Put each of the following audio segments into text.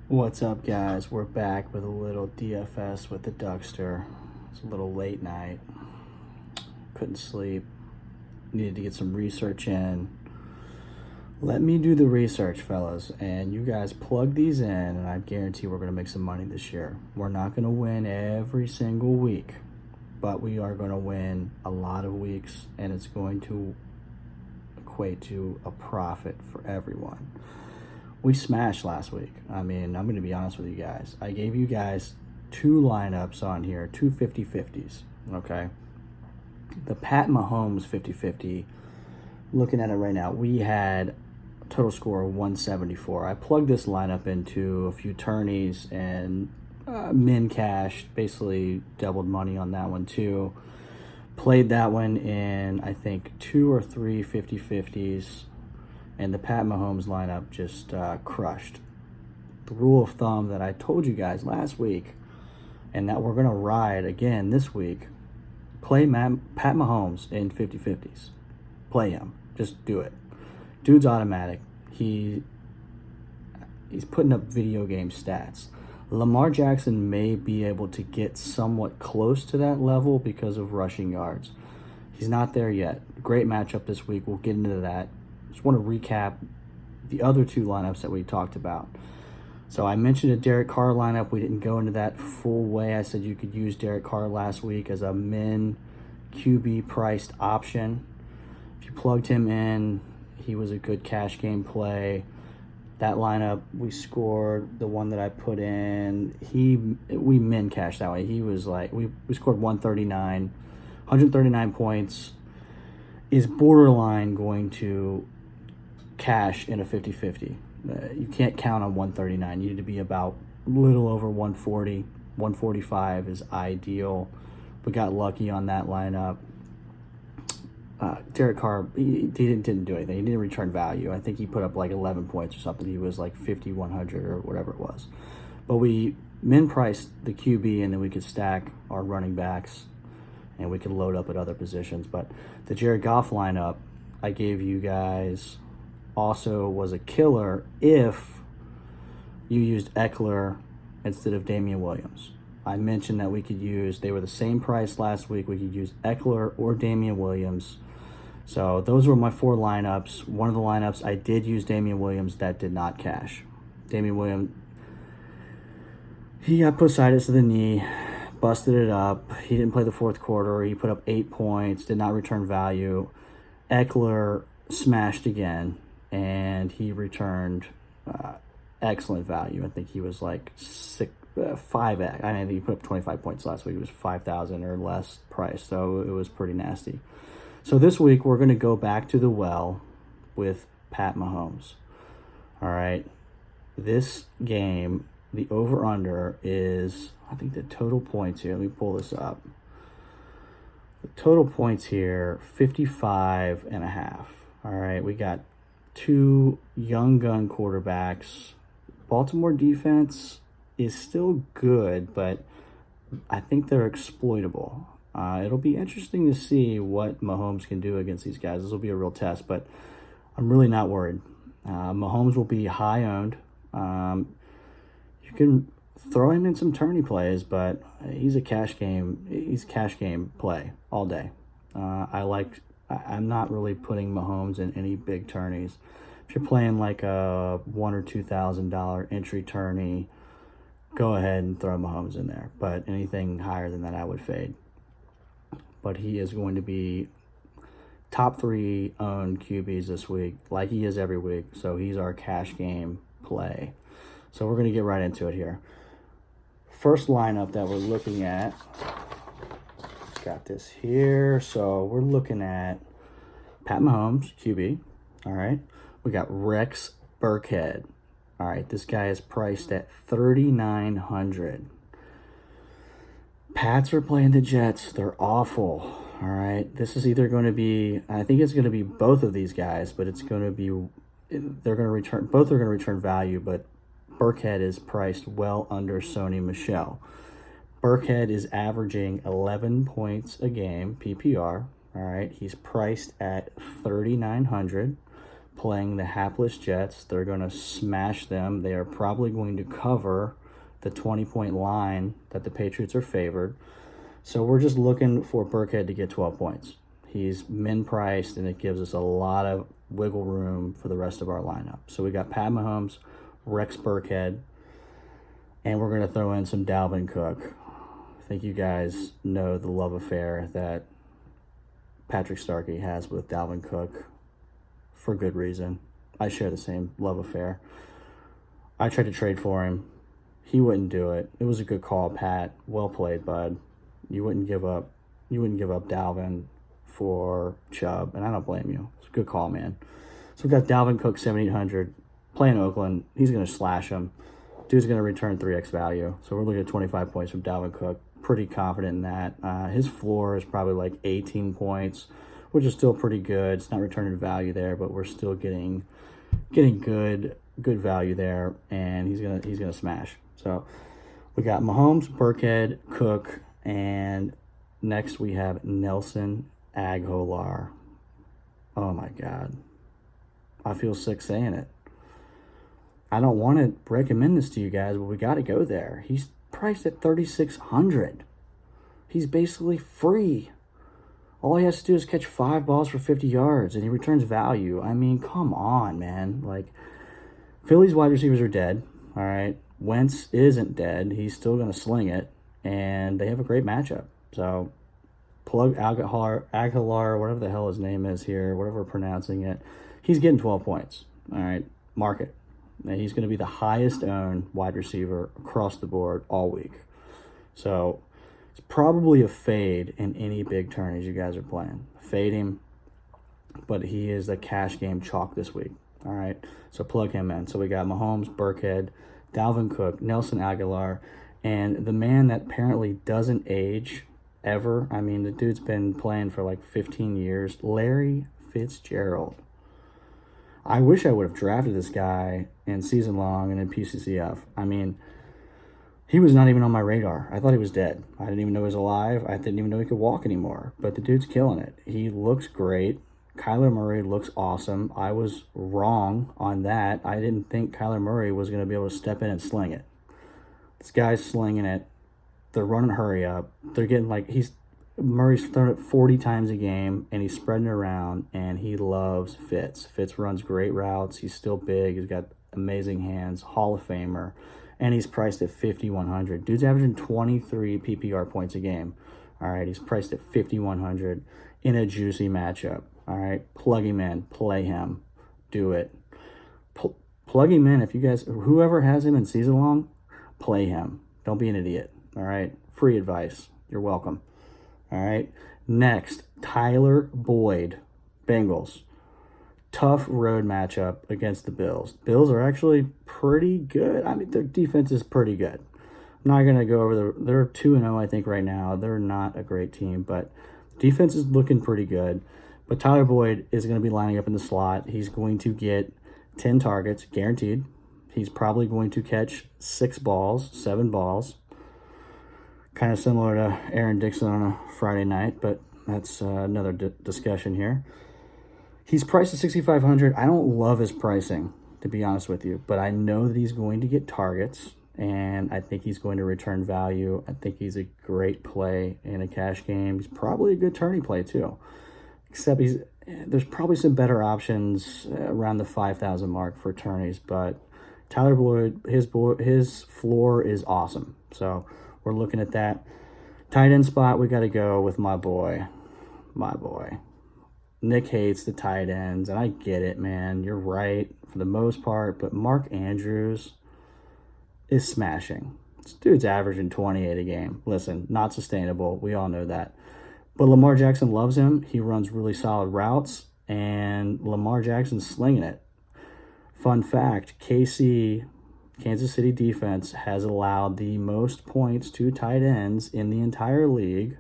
What's up, guys? We're back with a little DFS with the Duckster. It's a little late night. Couldn't sleep. Needed to get some research in. Let me do the research, fellas, and you guys plug these in, and I guarantee we're going to make some money this year. We're not going to win every single week, but we are going to win a lot of weeks, and it's going to equate to a profit for everyone. We smashed last week. I mean, I'm going to be honest with you guys. I gave you guys two lineups on here, two 50-50s, okay? The Pat Mahomes 50-50, looking at it right now, we had a total score of 174. I plugged this lineup into a few tourneys and min cashed, basically doubled money on that one too. Played that one in, I think, 2 or 3 50-50s. And the Pat Mahomes lineup just crushed. The rule of thumb that I told you guys last week, and that we're going to ride again this week, play Pat Mahomes in 50-50s. Play him. Just do it. Dude's automatic. He's putting up video game stats. Lamar Jackson may be able to get somewhat close to that level because of rushing yards. He's not there yet. Great matchup this week. We'll get into that. Just want to recap the other two lineups that we talked about. So I mentioned a Derek Carr lineup. We didn't go into that full way. I said you could use Derek Carr last week as a min QB priced option. If you plugged him in, he was a good cash game play. That lineup we scored, the one that I put in, we min cashed that way. He was like, we scored 139 points. Is borderline going to cash in a 50-50. You can't count on 139. You need to be about a little over 140. 145 is ideal. We got lucky on that lineup. Derek Carr, he didn't do anything. He didn't return value. I think he put up like 11 points or something. He was like 5,100 or whatever it was. But we min priced the QB, and then we could stack our running backs and we could load up at other positions. But the Jared Goff lineup I gave you guys also was a killer if you used Eckler instead of Damian Williams. I mentioned that we could use, they were the same price last week, we could use Eckler or Damian Williams. So those were my four lineups. One of the lineups I did use Damian Williams, that did not cash. Damian Williams, he got puscitis to the knee, busted it up. He didn't play the fourth quarter. He put up 8 points, did not return value. Eckler smashed again, and he returned excellent value. I think he was like 5x. I think he put up 25 points last week. It was 5,000 or less price, so it was pretty nasty. So this week we're going to go back to the well with Pat Mahomes. All right, this game, the over-under is, I think the total points here, let me pull this up. The total points here, 55.5. All right, we got two young gun quarterbacks. Baltimore defense is still good, but I think they're exploitable. It'll be interesting to see what Mahomes can do against these guys. This will be a real test, but I'm really not worried. Mahomes will be high owned. You can throw him in some tourney plays, but he's a cash game. He's cash game play all day. I'm not really putting Mahomes in any big tourneys. If you're playing like a $1,000 or $2,000 entry tourney, go ahead and throw Mahomes in there. But anything higher than that, I would fade. But he is going to be top 3 owned QBs this week, like he is every week. So he's our cash game play. So we're going to get right into it here. First lineup that we're looking at, got this here. So we're looking at Pat Mahomes, QB. All right. We got Rex Burkhead. All right. This guy is priced at $3,900. Pats are playing the Jets. They're awful. All right. This is either going to be, I think it's going to be both of these guys, but it's going to be, they're going to return, both are going to return value, but Burkhead is priced well under Sony Michel. Burkhead is averaging 11 points a game, PPR. All right. He's priced at $3,900. playing the hapless Jets. They're going to smash them. They are probably going to cover the 20-point line that the Patriots are favored. So we're just looking for Burkhead to get 12 points. He's min-priced, and it gives us a lot of wiggle room for the rest of our lineup. So we got Pat Mahomes, Rex Burkhead, and we're going to throw in some Dalvin Cook. I think you guys know the love affair that Patrick Starkey has with Dalvin Cook for good reason. I share the same love affair. I tried to trade for him. He wouldn't do it. It was a good call, Pat. Well played, bud. You wouldn't give up Dalvin for Chubb, and I don't blame you. It's a good call, man. So we got Dalvin Cook, 7,800, playing Oakland. He's going to slash him. Dude's going to return 3x value. So we're looking at 25 points from Dalvin Cook. Pretty confident in that. His floor is probably like 18 points, which is still pretty good. It's not returning value there, but we're still getting good value there, and he's gonna smash. So we got Mahomes, Burkhead, Cook, and next we have Nelson Agholor. Oh my God. I feel sick saying it. I don't want to recommend this to you guys, but we got to go there. He's priced at $3,600. He's basically free. All he has to do is catch 5 balls for 50 yards, and he returns value. I mean, come on, man. Like, Philly's wide receivers are dead, all right? Wentz isn't dead. He's still going to sling it, and they have a great matchup. So plug Aguilar, whatever the hell his name is here, whatever we're pronouncing it. He's getting 12 points, all right? Mark it. And he's going to be the highest owned wide receiver across the board all week. So it's probably a fade in any big tourneys you guys are playing. Fade him, but he is the cash game chalk this week. All right, so plug him in. So we got Mahomes, Burkhead, Dalvin Cook, Nelson Agholor, and the man that apparently doesn't age ever. I mean, the dude's been playing for like 15 years. Larry Fitzgerald. I wish I would have drafted this guy in season long and in PCCF. I mean, he was not even on my radar. I thought he was dead. I didn't even know he was alive. I didn't even know he could walk anymore. But the dude's killing it. He looks great. Kyler Murray looks awesome. I was wrong on that. I didn't think Kyler Murray was going to be able to step in and sling it. This guy's slinging it. They're running hurry up. They're getting like Murray's throwing it 40 times a game, and he's spreading it around, and he loves Fitz. Fitz runs great routes. He's still big. He's got amazing hands, Hall of Famer, and he's priced at 5,100. Dude's averaging 23 PPR points a game. All right, he's priced at 5,100 in a juicy matchup. All right, plug him in, play him, do it. Plug him in. If you guys, whoever has him in season long, play him. Don't be an idiot. All right, free advice. You're welcome. All right, next, Tyler Boyd, Bengals. Tough road matchup against the Bills. Bills are actually pretty good. I mean, their defense is pretty good. I'm not going to go over they're 2-0, I think, right now. They're not a great team, but defense is looking pretty good. But Tyler Boyd is going to be lining up in the slot. He's going to get 10 targets, guaranteed. He's probably going to catch 7 balls. Kind of similar to Aaron Dixon on a Friday night, but that's another discussion here. He's priced at $6,500. I don't love his pricing, to be honest with you, but I know that he's going to get targets, and I think he's going to return value. I think he's a great play in a cash game. He's probably a good tourney play, too, except there's probably some better options around the 5,000 mark for tourneys, but Tyler Boyd, his floor is awesome, so we're looking at that. Tight end spot, we got to go with my boy. Nick hates the tight ends, and I get it, man. You're right for the most part, but Mark Andrews is smashing. This dude's averaging 28 a game. Listen, not sustainable. We all know that. But Lamar Jackson loves him. He runs really solid routes, and Lamar Jackson's slinging it. Fun fact, Kansas City defense has allowed the most points to tight ends in the entire league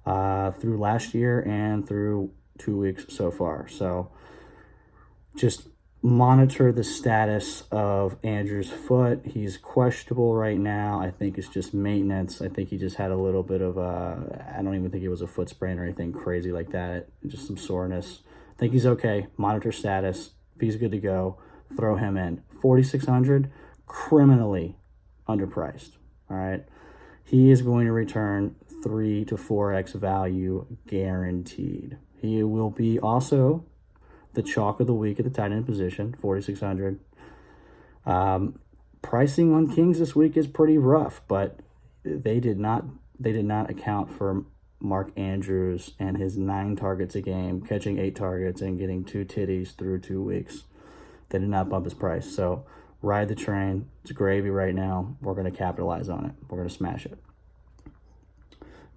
through last year and through 2 weeks so far. So just monitor the status of Andrew's foot. He's questionable right now. I think it's just maintenance. I think he just had a little bit of I don't even think it was a foot sprain or anything crazy like that. Just some soreness. I think he's okay. Monitor status. if he's good to go, throw him in. 4,600, criminally underpriced. All right. He is going to return 3 to 4x value guaranteed. He will be also the chalk of the week at the tight end position, 4,600. Pricing on Kings this week is pretty rough, but they did not account for Mark Andrews and his 9 targets a game, catching 8 targets and getting 2 titties through 2 weeks. They did not bump his price. So ride the train. It's gravy right now. We're going to capitalize on it. We're going to smash it.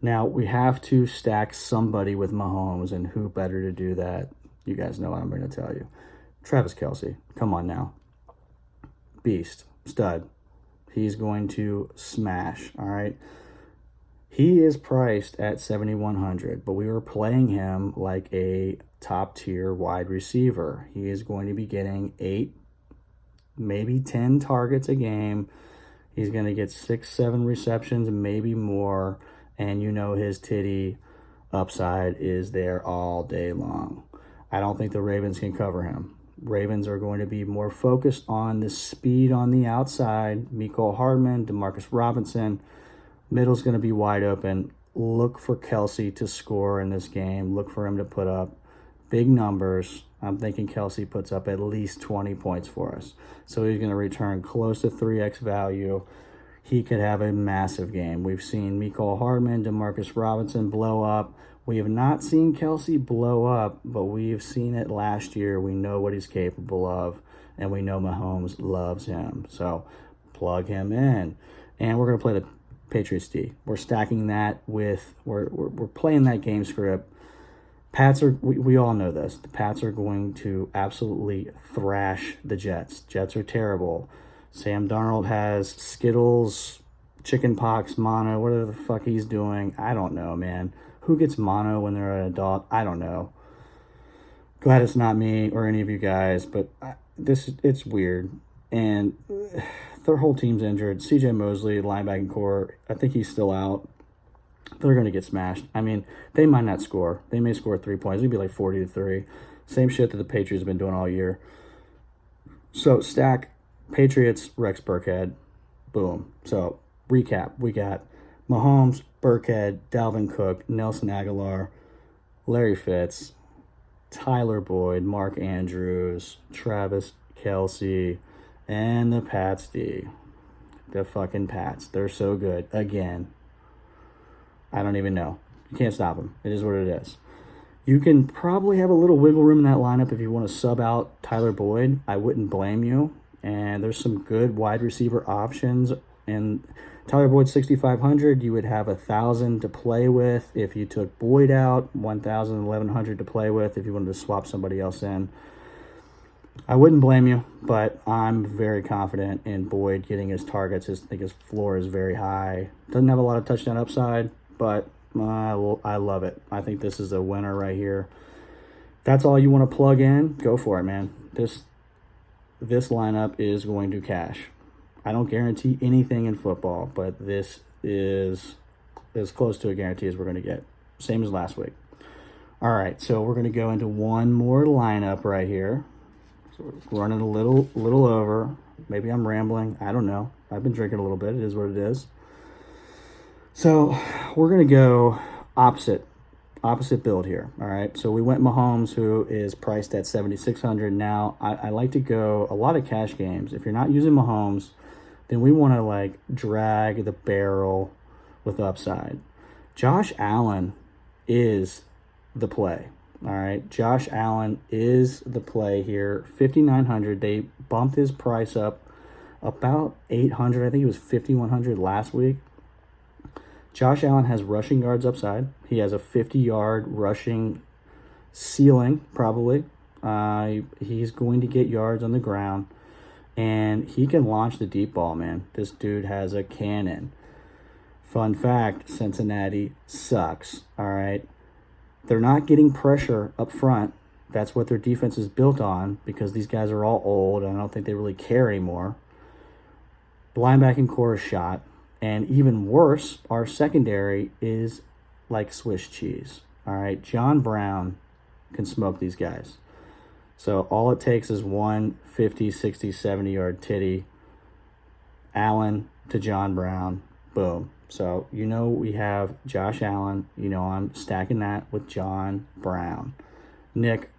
Now, we have to stack somebody with Mahomes, and who better to do that? You guys know what I'm going to tell you. Travis Kelce. Come on now. Beast. Stud. He's going to smash, all right? He is priced at 7,100, but we were playing him like a top-tier wide receiver. He is going to be getting 8, maybe 10 targets a game. He's going to get 6, 7 receptions, maybe more. And you know his titty upside is there all day long. I don't think the Ravens can cover him. Ravens are going to be more focused on the speed on the outside. Mecole Hardman, Demarcus Robinson. Middle's going to be wide open. Look for Kelce to score in this game. Look for him to put up big numbers. I'm thinking Kelce puts up at least 20 points for us. So he's going to return close to 3x value. He could have a massive game. We've seen Mecole Hardman, Demarcus Robinson blow up. We have not seen Kelce blow up, but we've seen it last year. We know what he's capable of, and we know Mahomes loves him. So plug him in. And we're going to play the Patriots D. We're stacking that with, we're playing that game script. Pats are, we all know this. The Pats are going to absolutely thrash the Jets. Jets are terrible. Sam Darnold has Skittles, chicken pox, mono, whatever the fuck he's doing. I don't know, man. Who gets mono when they're an adult? I don't know. Glad it's not me or any of you guys, but it's weird. And their whole team's injured. C.J. Mosley, linebacking core, I think he's still out. They're going to get smashed. I mean, they might not score. They may score 3 points. It'd be like 40-3. Same shit that the Patriots have been doing all year. So stack Patriots, Rex Burkhead, boom. So recap, we got Mahomes, Burkhead, Dalvin Cook, Nelson Aguilar, Larry Fitz, Tyler Boyd, Mark Andrews, Travis Kelce, and the Pats D. The fucking Pats. They're so good. Again, I don't even know. You can't stop them. It is what it is. You can probably have a little wiggle room in that lineup if you want to sub out Tyler Boyd. I wouldn't blame you. And there's some good wide receiver options. And Tyler Boyd 6,500, you would have 1,000 to play with if you took Boyd out, 1,000, 1,100 to play with if you wanted to swap somebody else in. I wouldn't blame you, but I'm very confident in Boyd getting his targets. I think his floor is very high. Doesn't have a lot of touchdown upside, but I love it. I think this is a winner right here. If that's all you want to plug in, go for it, man. This lineup is going to cash. I don't guarantee anything in football, but this is as close to a guarantee as we're going to get. Same as last week. All right, so we're going to go into one more lineup right here. So we're running a little over. Maybe I'm rambling. I don't know. I've been drinking a little bit. It is what it is. So we're going to go opposite build here. All right. So we went Mahomes, who is priced at 7,600. Now I like to go a lot of cash games. If you're not using Mahomes, then we want to like drag the barrel with upside. Josh Allen is the play. All right. Josh Allen is the play here. 5,900. They bumped his price up about 800. I think it was 5,100 last week. Josh Allen has rushing yards upside. He has a 50-yard rushing ceiling, probably. He's going to get yards on the ground, and he can launch the deep ball, man. This dude has a cannon. Fun fact, Cincinnati sucks, all right? They're not getting pressure up front. That's what their defense is built on because these guys are all old, and I don't think they really care anymore. The linebacking core is shot. And even worse, our secondary is like Swiss cheese. All right, John Brown can smoke these guys. So all it takes is one 50, 60, 70-yard titty. Allen to John Brown. Boom. So, we have Josh Allen. I'm stacking that with John Brown. Nick,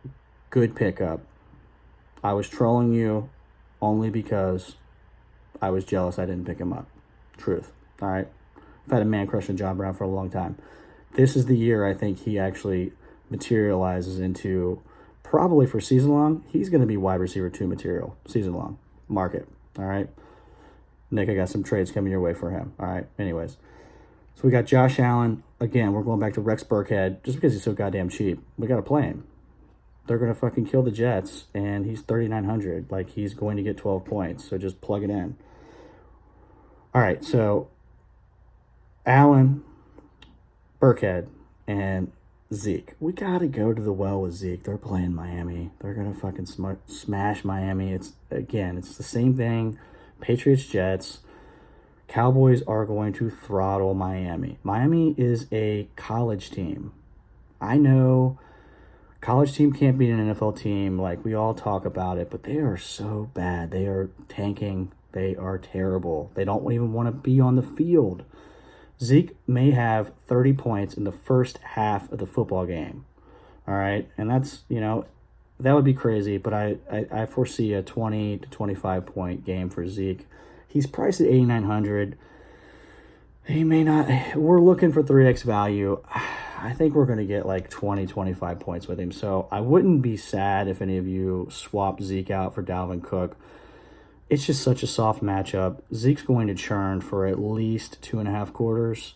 good pickup. I was trolling you only because I was jealous I didn't pick him up. Truth. All right? I've had a man crush on John Brown for a long time. This is the year I think he actually materializes into, probably for season long, he's going to be wide receiver 2 material, season long. Mark it. All right? Nick, I got some trades coming your way for him. All right? Anyways. So we got Josh Allen. Again, we're going back to Rex Burkhead just because he's so goddamn cheap. We got to play him. They're going to fucking kill the Jets, and he's 3,900. Like, he's going to get 12 points, so just plug it in. All right, so Allen, Burkhead, and Zeke. We got to go to the well with Zeke. They're playing Miami. They're going to fucking smash Miami. It's the same thing. Patriots, Jets. Cowboys are going to throttle Miami. Miami is a college team. I know college team can't beat an NFL team. Like, we all talk about it, but they are so bad. They are tanking. They are terrible. They don't even want to be on the field. Zeke may have 30 points in the first half of the football game. All right? And that's, that would be crazy, but I foresee a 20 to 25 point game for Zeke. He's priced at 8,900. He may not. We're looking for 3x value. I think we're going to get like 20, 25 points with him. So I wouldn't be sad if any of you swap Zeke out for Dalvin Cook. It's just such a soft matchup. Zeke's going to churn for at least 2.5 quarters.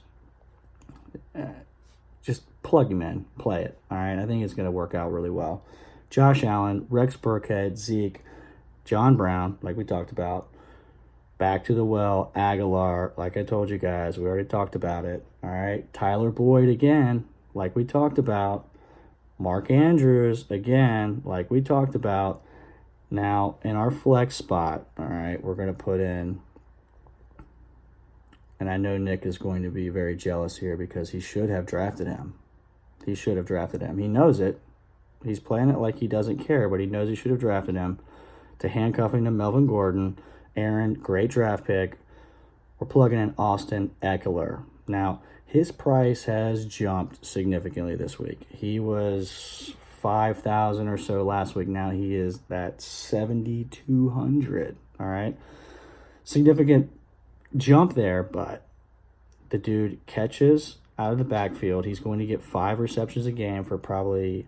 Just plug him in. Play it. All right. I think it's going to work out really well. Josh Allen, Rex Burkhead, Zeke, John Brown, like we talked about. Back to the well, Aguilar, like I told you guys, we already talked about it. All right, Tyler Boyd again, like we talked about. Mark Andrews again, like we talked about. Now, in our flex spot, all right, we're going to put in, and I know Nick is going to be very jealous here because he should have drafted him. He should have drafted him. He knows it. He's playing it like he doesn't care, but he knows he should have drafted him. To handcuffing to Melvin Gordon. Aaron, great draft pick. We're plugging in Austin Eckler. Now, his price has jumped significantly this week. He was 5,000 or so last week. Now he is at 7,200. All right. Significant jump there, but the dude catches out of the backfield. He's going to get 5 receptions a game for probably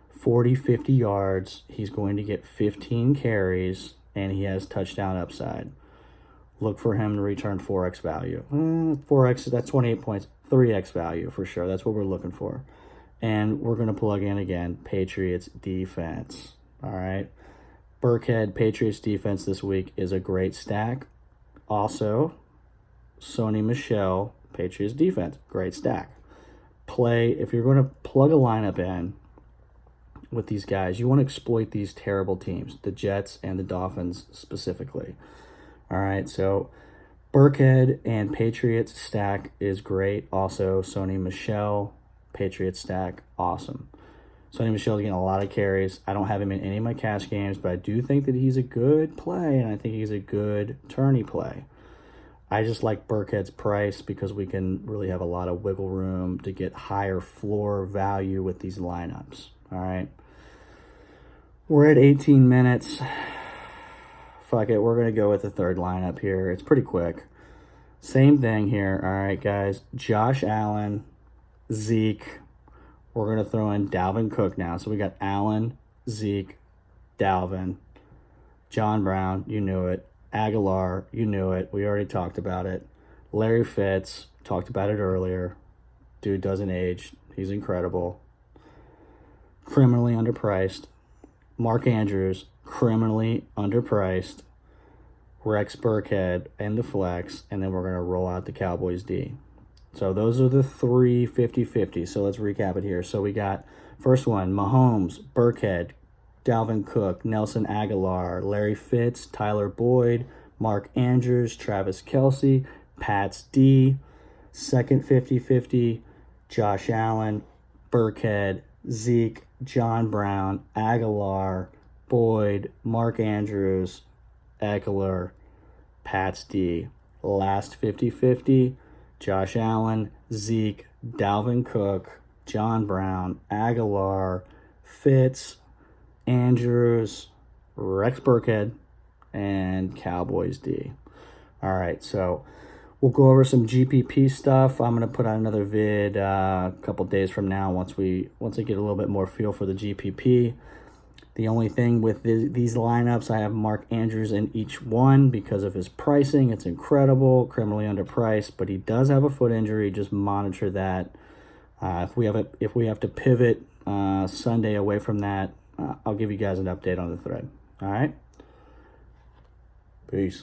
40, 50 yards. He's going to get 15 carries. And he has touchdown upside. Look for him to return 4x value. 4x, that's 28 points. 3x value for sure. That's what we're looking for. And we're going to plug in again, Patriots defense. All right. Burkhead, Patriots defense this week is a great stack. Also, Sony Michel, Patriots defense, great stack. If you're going to plug a lineup in, with these guys, you want to exploit these terrible teams, the Jets and the Dolphins specifically. All right, so Burkhead and Patriots stack is great. Also, Sony Michel, Patriots stack, awesome. Sony Michel's getting a lot of carries. I don't have him in any of my cash games, but I do think that he's a good play, and I think he's a good tourney play. I just like Burkhead's price because we can really have a lot of wiggle room to get higher floor value with these lineups. All right. We're at 18 minutes. Fuck it. We're going to go with the third lineup here. It's pretty quick. Same thing here. All right, guys. Josh Allen, Zeke. We're going to throw in Dalvin Cook now. So we got Allen, Zeke, Dalvin, John Brown. You knew it. Aguilar. You knew it. We already talked about it. Larry Fitz. Talked about it earlier. Dude doesn't age. He's incredible. Criminally underpriced. Mark Andrews, criminally underpriced. Rex Burkhead and the flex, and then we're going to roll out the Cowboys D. So those are the 3 50-50. So let's recap it here. So we got first one, Mahomes, Burkhead, Dalvin Cook, Nelson Aguilar, Larry Fitz, Tyler Boyd, Mark Andrews, Travis Kelce, Pats D. Second 50-50, Josh Allen, Burkhead, Zeke, John Brown, Aguilar, Boyd, Mark Andrews, Eckler, Pats D. Last 50-50, Josh Allen, Zeke, Dalvin Cook, John Brown, Aguilar, Fitz, Andrews, Rex Burkhead, and Cowboys D. All right, so we'll go over some GPP stuff. I'm going to put out another vid a couple days from now once I get a little bit more feel for the GPP. The only thing with these lineups, I have Mark Andrews in each one because of his pricing. It's incredible, criminally underpriced, but he does have a foot injury. Just monitor that. If we have to pivot Sunday away from that, I'll give you guys an update on the thread. All right? Peace.